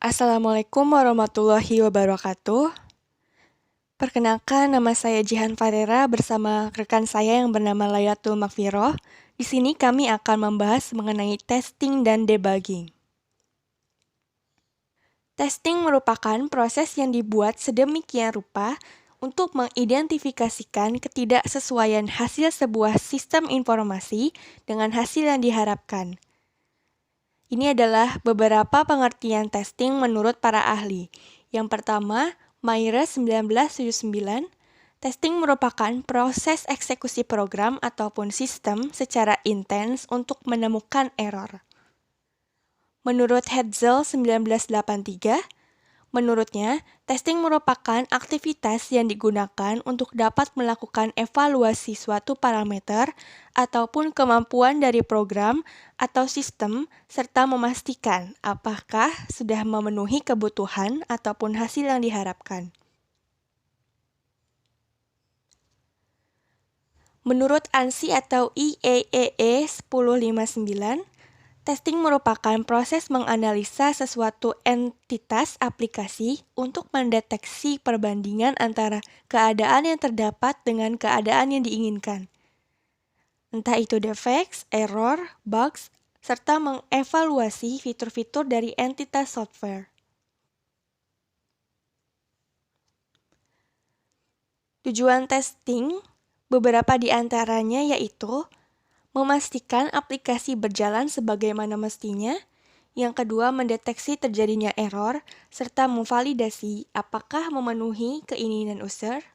Assalamualaikum warahmatullahi wabarakatuh. Perkenalkan, nama saya Jihan Farera bersama rekan saya yang bernama Layatul Makfiroh. Di sini kami akan membahas mengenai testing dan debugging. Testing merupakan proses yang dibuat sedemikian rupa untuk mengidentifikasikan ketidaksesuaian hasil sebuah sistem informasi dengan hasil yang diharapkan. Ini adalah beberapa pengertian testing menurut para ahli. Yang pertama, Myers 1979, testing merupakan proses eksekusi program ataupun sistem secara intens untuk menemukan error. Menurut Hetzel 1983, menurutnya, testing merupakan aktivitas yang digunakan untuk dapat melakukan evaluasi suatu parameter ataupun kemampuan dari program atau sistem serta memastikan apakah sudah memenuhi kebutuhan ataupun hasil yang diharapkan. Menurut ANSI atau IEEE 1059, testing merupakan proses menganalisa sesuatu entitas aplikasi untuk mendeteksi perbandingan antara keadaan yang terdapat dengan keadaan yang diinginkan. Entah itu defects, error, bugs, serta mengevaluasi fitur-fitur dari entitas software. Tujuan testing, beberapa di antaranya yaitu memastikan aplikasi berjalan sebagaimana mestinya. Yang kedua, mendeteksi terjadinya error, serta memvalidasi apakah memenuhi keinginan user.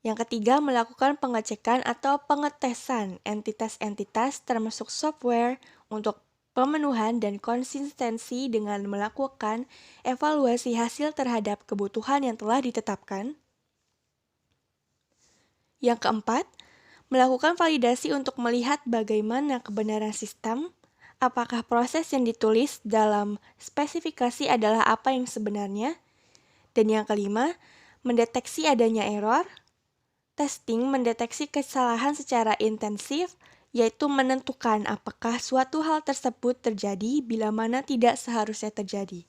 Yang ketiga, melakukan pengecekan atau pengetesan entitas-entitas termasuk software untuk pemenuhan dan konsistensi dengan melakukan evaluasi hasil terhadap kebutuhan yang telah ditetapkan. Yang keempat, melakukan validasi untuk melihat bagaimana kebenaran sistem, apakah proses yang ditulis dalam spesifikasi adalah apa yang sebenarnya. Dan yang kelima, mendeteksi adanya error. Testing mendeteksi kesalahan secara intensif, yaitu menentukan apakah suatu hal tersebut terjadi bila mana tidak seharusnya terjadi.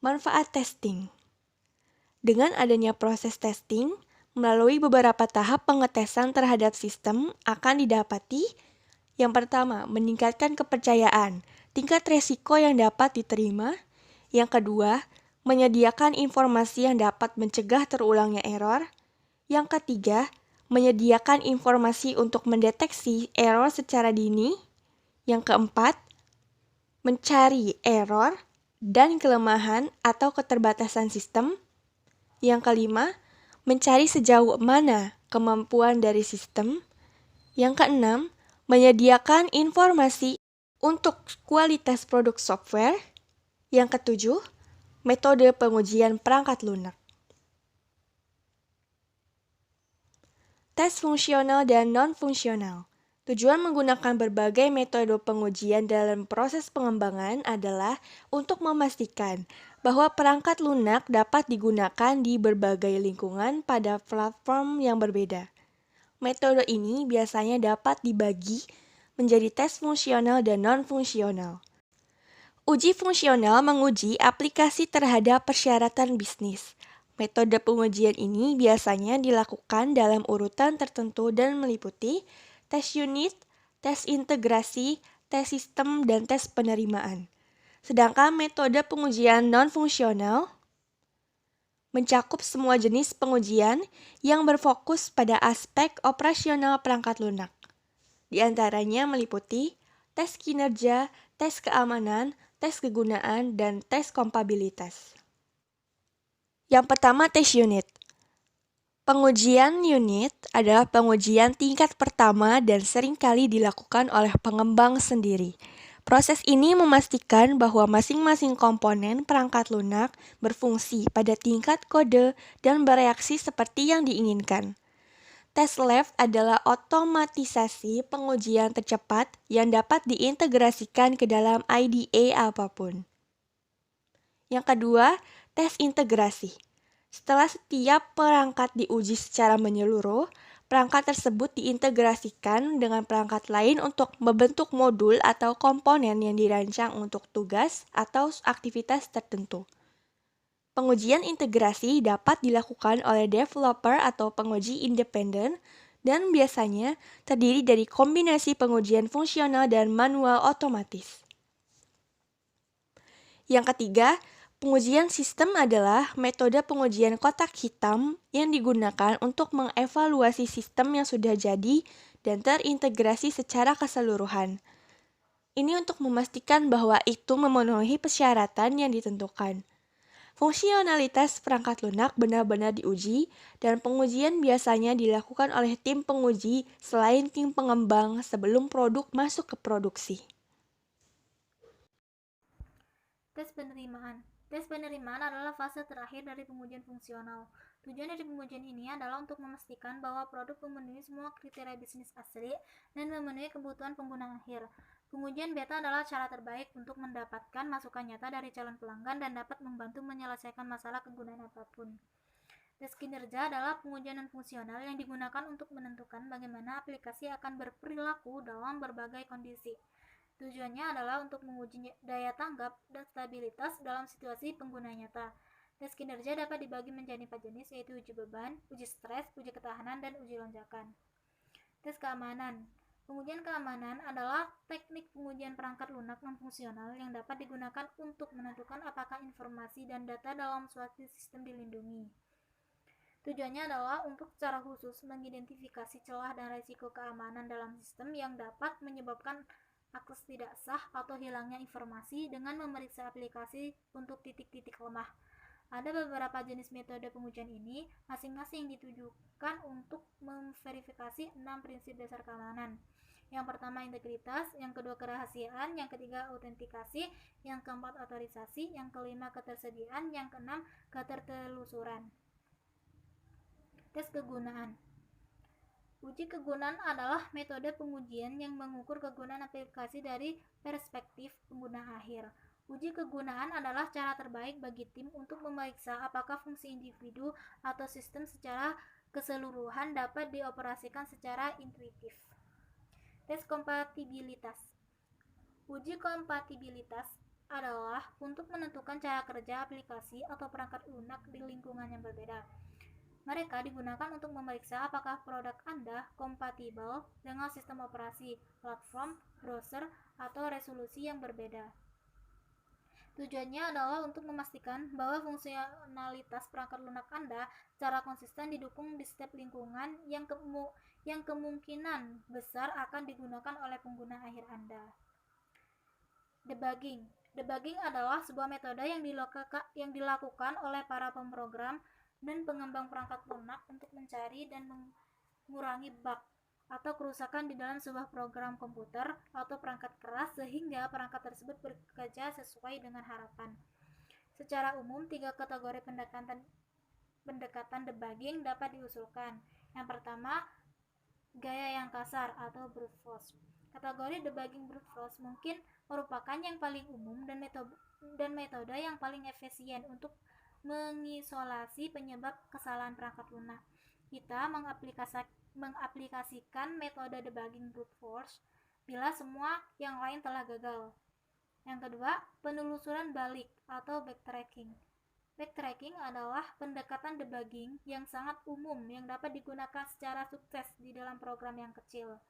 Manfaat testing. Dengan adanya proses testing, melalui beberapa tahap pengetesan terhadap sistem akan didapati. Yang pertama, meningkatkan kepercayaan, tingkat resiko yang dapat diterima. Yang kedua, menyediakan informasi yang dapat mencegah terulangnya error. Yang ketiga, menyediakan informasi untuk mendeteksi error secara dini. Yang keempat, mencari error dan kelemahan atau keterbatasan sistem. Yang kelima, mencari sejauh mana kemampuan dari sistem. Yang keenam, menyediakan informasi untuk kualitas produk software. Yang ketujuh, metode pengujian perangkat lunak. Tes fungsional dan non-fungsional. Tujuan menggunakan berbagai metode pengujian dalam proses pengembangan adalah untuk memastikan bahwa perangkat lunak dapat digunakan di berbagai lingkungan pada platform yang berbeda. Metode ini biasanya dapat dibagi menjadi tes fungsional dan non-fungsional. Uji fungsional menguji aplikasi terhadap persyaratan bisnis. Metode pengujian ini biasanya dilakukan dalam urutan tertentu dan meliputi tes unit, tes integrasi, tes sistem, dan tes penerimaan. Sedangkan metode pengujian non-fungsional mencakup semua jenis pengujian yang berfokus pada aspek operasional perangkat lunak. Di antaranya meliputi tes kinerja, tes keamanan, tes kegunaan, dan tes kompatibilitas. Yang pertama, tes unit. Pengujian unit adalah pengujian tingkat pertama dan seringkali dilakukan oleh pengembang sendiri. Proses ini memastikan bahwa masing-masing komponen perangkat lunak berfungsi pada tingkat kode dan bereaksi seperti yang diinginkan. Tes left adalah otomatisasi pengujian tercepat yang dapat diintegrasikan ke dalam IDE apapun. Yang kedua, tes integrasi. Setelah setiap perangkat diuji secara menyeluruh, Perangkat tersebut diintegrasikan dengan perangkat lain untuk membentuk modul atau komponen yang dirancang untuk tugas atau aktivitas tertentu. Pengujian integrasi dapat dilakukan oleh developer atau penguji independen dan biasanya terdiri dari kombinasi pengujian fungsional dan manual otomatis. Yang ketiga, pengujian sistem adalah metode pengujian kotak hitam yang digunakan untuk mengevaluasi sistem yang sudah jadi dan terintegrasi secara keseluruhan. Ini untuk memastikan bahwa itu memenuhi persyaratan yang ditentukan. Fungsionalitas perangkat lunak benar-benar diuji, dan pengujian biasanya dilakukan oleh tim penguji selain tim pengembang sebelum produk masuk ke produksi. Tes penerimaan. Tes penerimaan adalah fase terakhir dari pengujian fungsional. Tujuan dari pengujian ini adalah untuk memastikan bahwa produk memenuhi semua kriteria bisnis asli dan memenuhi kebutuhan pengguna akhir. Pengujian beta adalah cara terbaik untuk mendapatkan masukan nyata dari calon pelanggan dan dapat membantu menyelesaikan masalah kegunaan apapun. Tes kinerja adalah pengujian non-fungsional yang digunakan untuk menentukan bagaimana aplikasi akan berperilaku dalam berbagai kondisi. Tujuannya adalah untuk menguji daya tanggap dan stabilitas dalam situasi pengguna nyata. Tes kinerja dapat dibagi menjadi 4 jenis, yaitu uji beban, uji stres, uji ketahanan, dan uji lonjakan. Tes keamanan. Pengujian keamanan adalah teknik pengujian perangkat lunak non-fungsional yang dapat digunakan untuk menentukan apakah informasi dan data dalam suatu sistem dilindungi. Tujuannya adalah untuk secara khusus mengidentifikasi celah dan risiko keamanan dalam sistem yang dapat menyebabkan akses tidak sah atau hilangnya informasi dengan memeriksa aplikasi untuk titik-titik lemah. Ada beberapa jenis metode pengujian ini, masing-masing ditujukan untuk memverifikasi 6 prinsip dasar keamanan. Yang pertama integritas, yang kedua kerahasiaan, yang ketiga autentikasi, yang keempat otorisasi, yang kelima ketersediaan, yang keenam ketertelusuran. Tes kegunaan. Uji kegunaan adalah metode pengujian yang mengukur kegunaan aplikasi dari perspektif pengguna akhir. Uji kegunaan adalah cara terbaik bagi tim untuk memeriksa apakah fungsi individu atau sistem secara keseluruhan dapat dioperasikan secara intuitif. Tes kompatibilitas. Uji kompatibilitas adalah untuk menentukan cara kerja aplikasi atau perangkat lunak di lingkungan yang berbeda. Mereka digunakan untuk memeriksa apakah produk Anda kompatibel dengan sistem operasi, platform, browser, atau resolusi yang berbeda. Tujuannya adalah untuk memastikan bahwa fungsionalitas perangkat lunak Anda secara konsisten didukung di setiap lingkungan yang kemungkinan besar akan digunakan oleh pengguna akhir Anda. Debugging. Debugging adalah sebuah metode yang dilakukan oleh para pemrogram dan pengembang perangkat lunak untuk mencari dan mengurangi bug atau kerusakan di dalam sebuah program komputer atau perangkat keras sehingga perangkat tersebut bekerja sesuai dengan harapan. Secara umum, 3 kategori pendekatan debugging dapat diusulkan. Yang pertama, gaya yang kasar atau brute force. Kategori debugging brute force mungkin merupakan yang paling umum dan metode yang paling efisien untuk mengisolasi penyebab kesalahan perangkat lunak. Kita mengaplikasikan metode debugging brute force bila semua yang lain telah gagal. Yang kedua, penelusuran balik atau backtracking. Backtracking adalah pendekatan debugging yang sangat umum yang dapat digunakan secara sukses di dalam program yang kecil.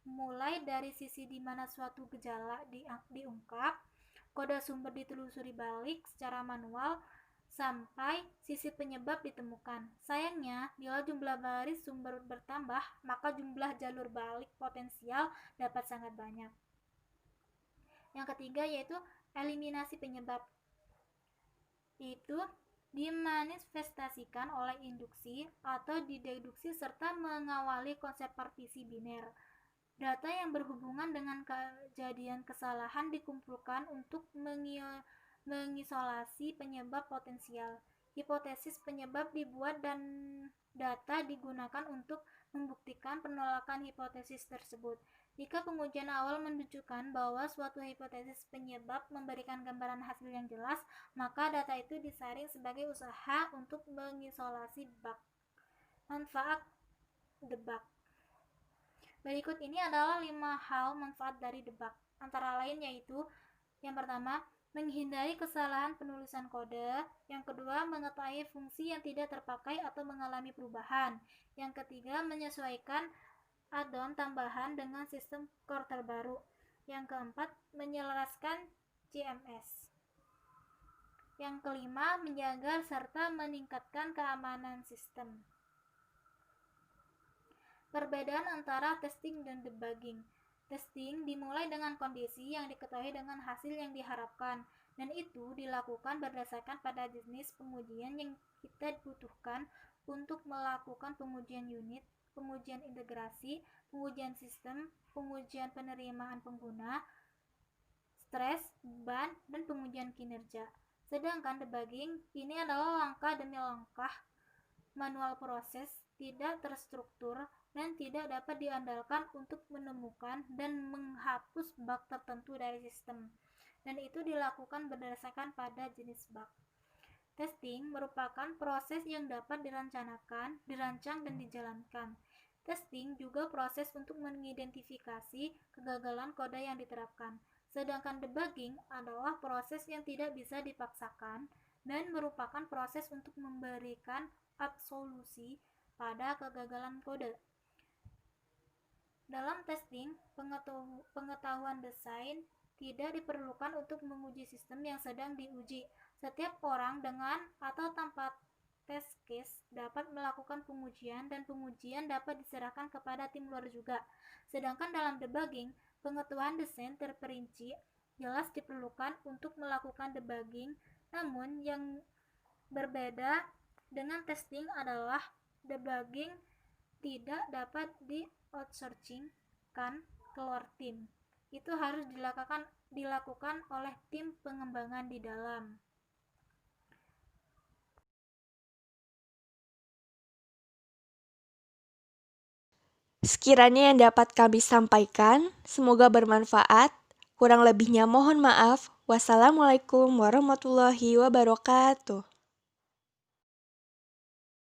Mulai dari sisi di mana suatu gejala diungkap, kode sumber ditelusuri balik secara manual, sampai sisi penyebab ditemukan. Sayangnya, bila jumlah baris sumber bertambah, maka jumlah jalur balik potensial dapat sangat banyak. Yang ketiga yaitu eliminasi penyebab. Itu dimanifestasikan oleh induksi atau dideduksi serta mengawali konsep partisi biner. Data yang berhubungan dengan kejadian kesalahan dikumpulkan untuk mengisolasi penyebab potensial. Hipotesis penyebab dibuat dan data digunakan untuk membuktikan penolakan hipotesis tersebut. Jika pengujian awal menunjukkan bahwa suatu hipotesis penyebab memberikan gambaran hasil yang jelas, maka data itu disaring sebagai usaha untuk mengisolasi bug. Manfaat debug. Berikut ini adalah 5 hal manfaat dari debug. Antara lain yaitu yang pertama, menghindari kesalahan penulisan kode. Yang kedua, mengetahui fungsi yang tidak terpakai atau mengalami perubahan. Yang ketiga, menyesuaikan add-on tambahan dengan sistem core terbaru. Yang keempat, menyelaraskan CMS. Yang kelima, menjaga serta meningkatkan keamanan sistem. Perbedaan antara testing dan debugging. Testing dimulai dengan kondisi yang diketahui dengan hasil yang diharapkan, dan itu dilakukan berdasarkan pada jenis pengujian yang kita butuhkan untuk melakukan pengujian unit, pengujian integrasi, pengujian sistem, pengujian penerimaan pengguna, stres, beban, dan pengujian kinerja. Sedangkan debugging ini adalah langkah demi langkah manual proses, tidak terstruktur, dan tidak dapat diandalkan untuk menemukan dan menghapus bug tertentu dari sistem, dan itu dilakukan berdasarkan pada jenis bug. Testing merupakan proses yang dapat direncanakan, dirancang, dan dijalankan. Testing juga proses untuk mengidentifikasi kegagalan kode yang diterapkan. Sedangkan debugging adalah proses yang tidak bisa dipaksakan dan merupakan proses untuk memberikan absolusi pada kegagalan kode. Dalam testing, pengetahuan desain tidak diperlukan untuk menguji sistem yang sedang diuji. Setiap orang dengan atau tanpa test case dapat melakukan pengujian, dan pengujian dapat diserahkan kepada tim luar juga. Sedangkan dalam debugging, pengetahuan desain terperinci jelas diperlukan untuk melakukan debugging, namun yang berbeda dengan testing adalah debugging tidak dapat di-outsourcing-kan keluar tim. Itu harus dilakukan oleh tim pengembangan di dalam. Sekiranya yang dapat kami sampaikan, semoga bermanfaat. Kurang lebihnya mohon maaf. Wassalamualaikum warahmatullahi wabarakatuh.